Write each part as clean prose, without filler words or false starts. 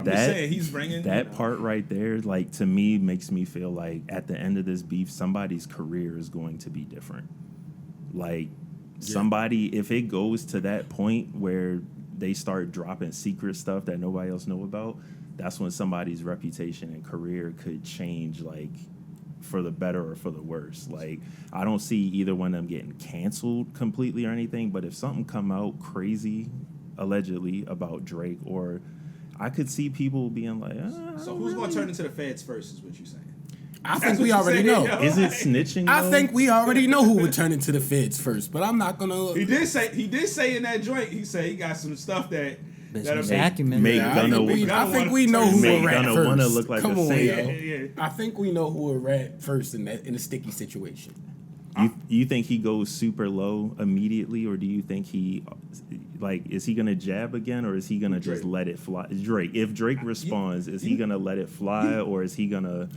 I'm just saying he's bringing that part right there. Like to me, makes me feel like at the end of this beef, somebody's career is going to be different. Like somebody, if it goes to that point where they start dropping secret stuff that nobody else know about, that's when somebody's reputation and career could change, like for the better or for the worse. Like I don't see either one of them getting canceled completely or anything, but if something come out crazy allegedly about Drake, or I could see people being like, so who's going to turn into the feds first is what you're saying? I think we already know. Is it snitching? I think we already know who would turn into the feds first, but I'm not gonna. He did say in that joint. He said he got some stuff that make I think we know who will rat first. Wanna look like Come a on, saint. yo. I think we know who will rat first in a sticky situation. You think he goes super low immediately, or do you think he, like, is he gonna jab again, or is he gonna just let it fly? Drake, if Drake responds, is he gonna let it fly, or is he gonna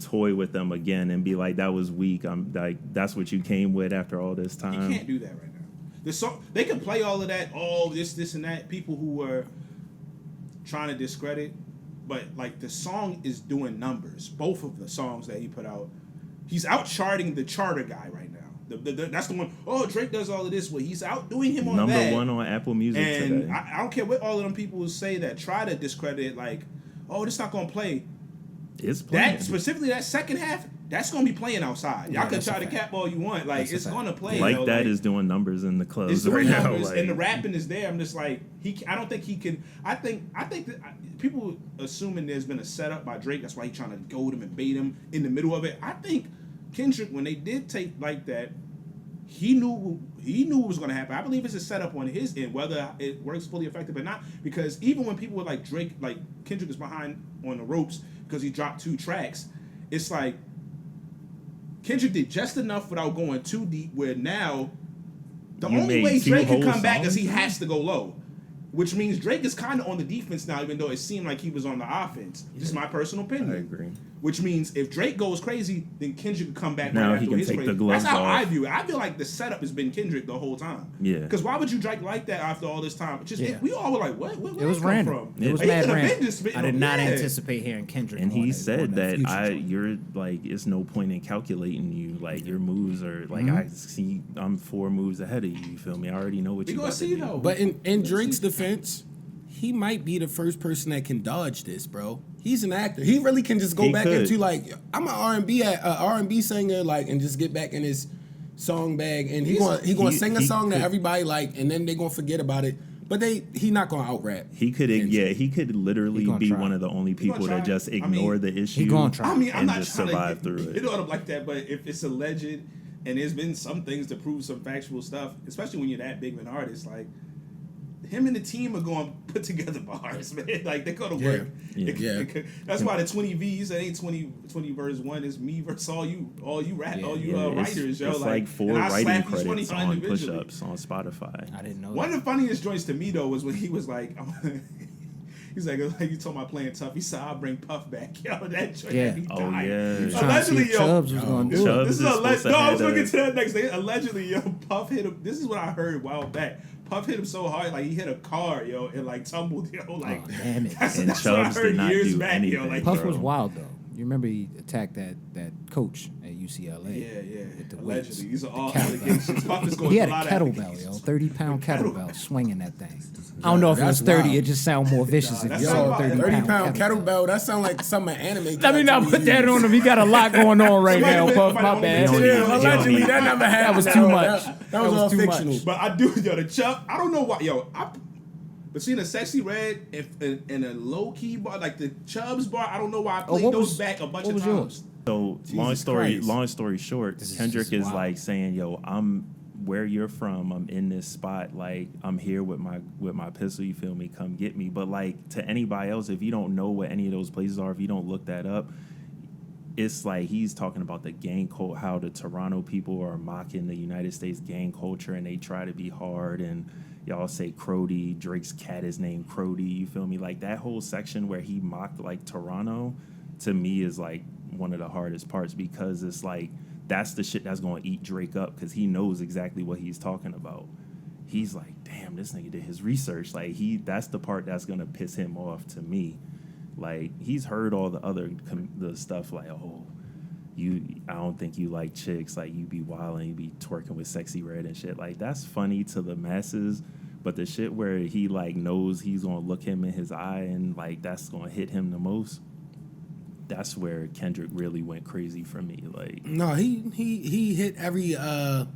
toy with them again and be like, that was weak? I'm like, that's what you came with after all this time. You can't do that right now. The song, they can play all of that, this and that. People who were trying to discredit, but like the song is doing numbers. Both of the songs that he put out, he's out charting the charter guy right now. That's the one. Oh, Drake does all of this. Well, he's outdoing him on number that. one on Apple Music and today. I don't care what all of them people will say that try to discredit it. Like, oh, this not gonna play. It's playing. That specifically that second half, that's gonna be playing outside. Y'all can try to cap all you want. Like it's gonna play. Like that is doing numbers in the clubs it's doing right numbers, now. Like, and the rapping is there. I'm just like I don't think he can. I think that people assuming there's been a setup by Drake. That's why he's trying to goad him and bait him in the middle of it. I think Kendrick, when they did take like that, he knew what was going to happen. I believe it's a setup on his end, whether it works fully effective or not. Because even when people were like Drake, like Kendrick is behind on the ropes because he dropped 2 tracks, it's like Kendrick did just enough without going too deep. Where now the only way Drake can come back is he has to go low. Which means Drake is kind of on the defense now, even though it seemed like he was on the offense. This is my personal opinion. I agree. Which means if Drake goes crazy, then Kendrick can come back. Now right he after can his take crazy. the gloves That's how off. I view it. I feel like the setup has been Kendrick the whole time. Yeah. Because why would you Drake like that after all this time? We all were like, what? Where it was that come random. from? It was Like, mad he could've random. been just I did not anticipate hearing Kendrick. And he said that Future you're like, it's no point in calculating you. Like your moves are like I'm 4 moves ahead of you. You feel me? I already know what We you gonna about to see do. though. But in Drake's defense, he might be the first person that can dodge this, bro. He's an actor. He really can just go back into like, I'm an R&B singer, like, and just get back in his song bag, and he gonna sing a song that everybody like, and then they gonna forget about it. But he not gonna out rap. He could literally be one of the only people that just ignore the issue. He gonna try. I'm not just trying survive to through it. It ought like that, but if it's alleged and there's been some things to prove some factual stuff, especially when you're that big of an artist, like. Him and the team are going to put together bars, man. Like, they're going to work. Yeah. That's why the 20 Vs, it ain't 20 versus 1. It's me versus all you writers, yo. It's like 4 and I writing slap each credits 20 on individually. push-ups on Spotify. I didn't know One of the funniest joints to me, though, was when he was like... He's like, you told my playing tough. He said, I'll bring Puff back. Yo, that joint had me dying. Yeah. Allegedly, yo. Chubbs was going to do it. This is alleged. No, I was going to get to that next day. Allegedly, yo, Puff hit him. This is what I heard a while back. Puff hit him so hard, like he hit a car, yo, and like tumbled, yo. Like, damn it. That's And what I Chubbs heard did not years do back, anything. yo. Like, Puff bro. was wild, though. You remember he attacked that coach at UCLA. yeah. With the weights. Allegedly. These are all kettlebell. allegations. Puff is going He to had a a lot of kettlebell, allegations. yo. 30-pound kettlebell swinging that thing. I don't know if it was That's 30. wild. It just sounds more vicious if that's you so say wild. 30-pound kettlebell. That sounds like some anime. Let me not put that on him. He got a lot going on right now, Puff. My bad. Allegedly, that never happened. That was too much. That was all too fictional. much. But I do, yo, the Chubb, I don't know why, yo, between a Sexy Red and a low-key bar, like the Chubbs bar, I don't know why I played those back a bunch of times. Yours? So long story short, Kendrick is wild. like saying, "Yo, I'm where you're from. I'm in this spot. Like I'm here with my pistol. You feel me? Come get me." But like to anybody else, if you don't know what any of those places are, if you don't look that up, it's like he's talking about the gang cult, how the Toronto people are mocking the United States gang culture, and they try to be hard and. Y'all say Crody, Drake's cat is named Crody, you feel me? Like that whole section where he mocked like Toronto, to me is like one of the hardest parts because it's like that's the shit that's going to eat Drake up because he knows exactly what he's talking about. He's like, damn, this nigga did his research. Like that's the part that's gonna piss him off to me. Like he's heard all the other the stuff like, oh, I don't think you like chicks, like you be wilding, you be twerking with Sexy Red and shit. Like that's funny to the masses, but the shit where he like knows he's gonna look him in his eye and like that's gonna hit him the most. That's where Kendrick really went crazy for me. Like no, he hit every. I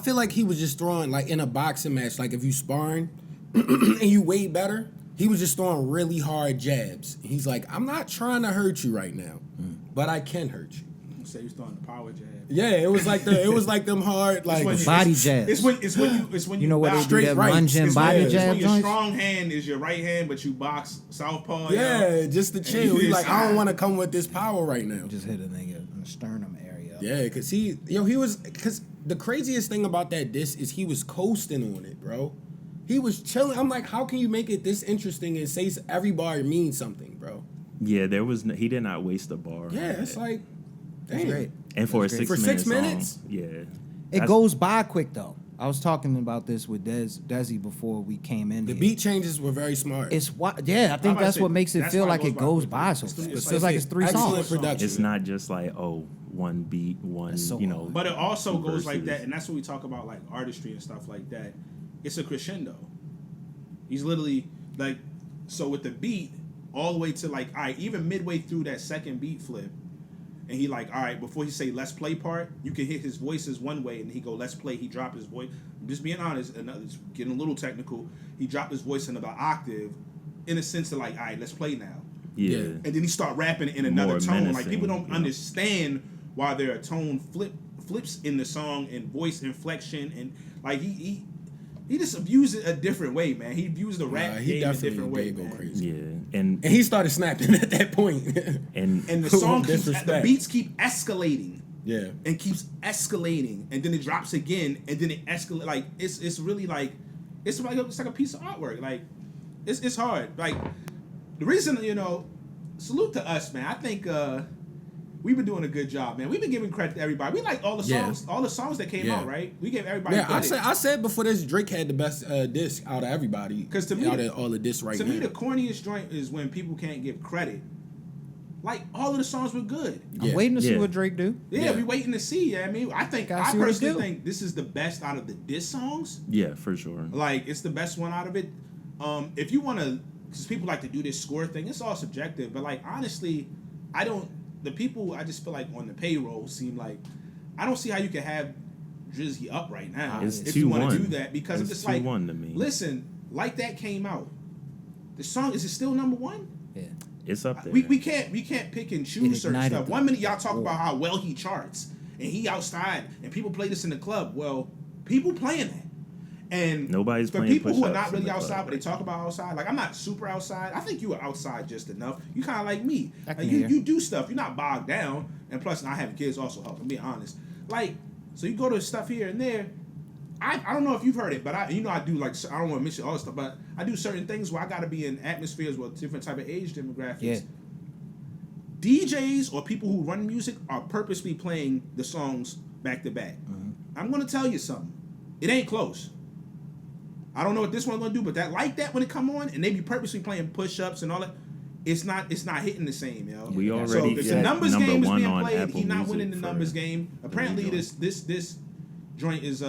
feel like he was just throwing like in a boxing match, like if you sparring and you weigh better, he was just throwing really hard jabs. He's like, I'm not trying to hurt you right now, but I can hurt you. You say he's throwing the power jab. Yeah, it was like them hard like body jabs. It's when You know what box they do, that right. lunging It's body when jab your joints? strong hand is your right hand, but you box southpaw. Yeah, just to chill. He's like, I don't Ah. want to come with this power right now. Just hit a nigga in the sternum area. Yeah, because because the craziest thing about that diss is he was coasting on it, bro. He was chilling. I'm like, how can you make it this interesting and say every bar means something, bro? yeah, he did not waste a bar. Yeah, it's like, That's damn. great. And for a That's great. 6 For minute 6 minutes? song, yeah. It That's- goes by quick though. I was talking about this with Desi before we came in. The here. beat changes were very smart. It's what, yeah. I think about to that's say, what makes it that's feel why like it goes by so fast. It it's feels like it's 3 excellent songs. production. It's not just like, oh, one beat, one, That's so you know. But it also two goes like verses. that, and that's what we talk about, like artistry and stuff like that. It's a crescendo. He's literally like, so with the beat, all the way to like, all right, even midway through that second beat flip, and he like, all right, before he say let's play part, you can hit his voice is one way, and he go let's play. He dropped his voice. I'm just being honest, and it's getting a little technical. He dropped his voice in about octave, in a sense of like, all right, let's play now. Yeah. And then he start rapping in another More tone. Like menacing, people don't yeah. understand why there are tone flips in the song and voice inflection, and like he just abused it a different way, man. He abused the rap he game a definitely different way, did go man. crazy. Yeah. And he started snapping at that point. And And the song keeps, Disrespect. the beats keep escalating. Yeah. And keeps escalating, and then it drops again, and then it escalates. Like it's really like it's like a piece of artwork. Like it's hard. Like the reason, salute to us, man. I think we've been doing a good job, man. We've been giving credit to everybody. We like all the songs, all the songs that came out, right? We gave everybody credit. I said before this, Drake had the best disc out of everybody. 'Cause to me, out of all the discs right to now. me, the corniest joint is when people can't give credit. Like all of the songs were good. I'm waiting to see Yeah. what Drake do. Yeah, we waiting to see. I mean, I Gotta see what he personally do. think this is the best out of the diss songs. yeah, for sure. Like it's the best one out of it. If you want to, because people like to do this score thing, it's all subjective. But like honestly, the people I just feel like on the payroll seem like I don't see how you can have Drizzy up right now It's if you want to 2-1. do that because It's it's like 2-1 to me. Listen, Like That came out. The song is it still number one? Yeah. It's up there. We can't pick and choose It certain ignited stuff. the 1 minute y'all talk war. about how well he charts and he outside and people play this in the club. Well, people playing that. And Nobody's for playing people who are push-ups not in really the club outside, but they right talk now. about outside. Like I'm not super outside. I think you are outside just enough. You kind of like me. I can Like, hear. you do stuff. You're not bogged down. And plus, I having kids also help. I'm being honest. Like so, you go to stuff here and there. I don't know if you've heard it, but I do like I don't want to mention all this stuff, but I do certain things where I got to be in atmospheres with different type of age demographics. Yeah. DJs or people who run music are purposely playing the songs back to back. I'm gonna tell you something. It ain't close. I don't know what this one's gonna do, but Like That when it come on and they be purposely playing push-ups and all that, it's not hitting the same, yo. We So already if the got numbers number game is one being on played, Apple he's not Music winning the for numbers game. Apparently joint. this joint is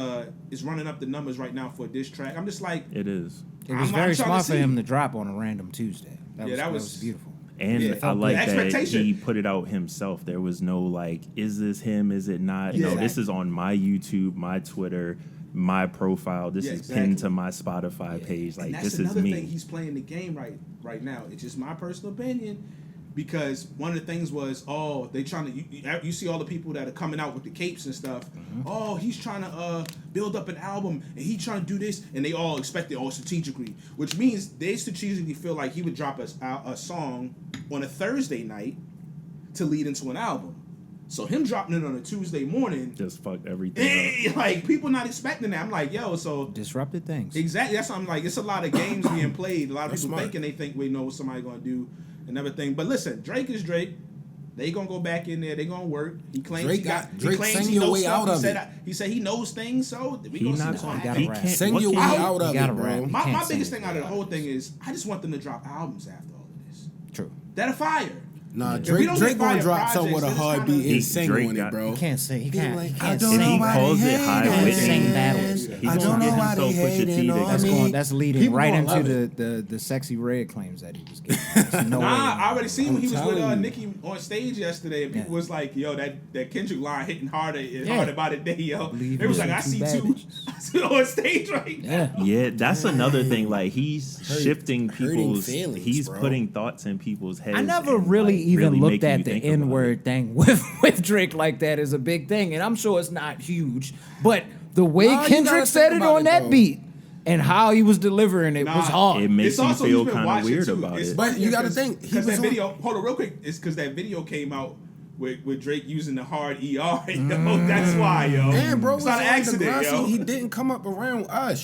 running up the numbers right now for a diss track. I'm just like, It is. It was I'm very trying to smart for see. him to drop on a random Tuesday. Yeah, that was beautiful. And Yeah. I like The that expectation. he put it out himself. There was no like, is this him? Is it not? Yeah. No, this is on my YouTube, my Twitter, my profile. This Yeah, is exactly. pinned to my Spotify page. Like and that's this is another me. thing. He's playing the game right now. It's just my personal opinion, because one of the things was, they trying to. You see all the people that are coming out with the capes and stuff. Oh, he's trying to build up an album, and he trying to do this, and they all expect it all strategically, which means they strategically feel like he would drop a song on a Thursday night to lead into an album. So him dropping it on a Tuesday morning, Just fucked everything up. like people not expecting that. I'm like, yo, so. Disrupted things. Exactly. That's what I'm like. It's a lot of games being played. A lot of That's people smart. thinking they think we know what somebody's going to do and everything. But listen, Drake is Drake. They gonna go back in there. They gonna work. He claims Drake he got. He Drake claims sang he your knows way stuff. out of it. He said he knows things. So we He gonna see not. what's gonna gotta happen. He rap. can't. Sing what your way can he- out of gotta it, bro. rap. You My can't biggest sing thing out of the it. whole thing is I just want them to drop albums after all of this. True. That are fire. Nah, If we Drake don't Drake get gonna fire drop something with a projects, hard then it's beat kinda- and sing Drake on it, got- bro. He can't sing. He can't. like, He I can't don't sing. If he know why calls they it high hating. Whitney, Sing battles. he's I gonna don't get know why himself they Pusha T hating on together. me. That's leading People right gonna into love the sexy red claims that he was getting. There's no way. I already seen when he was with telling you. Nicki on stage yesterday, and people Yeah. was like, "Yo, that Kendrick line hitting harder Yeah. by the day, yo." Believe It was me, like, "I two see bad two bitches. on stage right now." Yeah. Yeah, that's another thing. Like he's shifting hurting people's. feelings, He's bro. putting thoughts in people's heads. I never and, really like, even really looked making at you the think about it. N-word thing with Drake like that as a big thing, and I'm sure it's not huge, but the way Nah, you Kendrick gotta said think it about on it, that though. beat and how he was delivering it Nah, was hard. It makes It's you also feel you've been kind of watching weird too. about It's it. But you gotta because- think, he because was that on- video. Hold on, real quick. It's because that video came out with Drake using the hard ER. Yo, that's why, yo. And bro it's was not an on the accident, grind, yo. He didn't come up around us.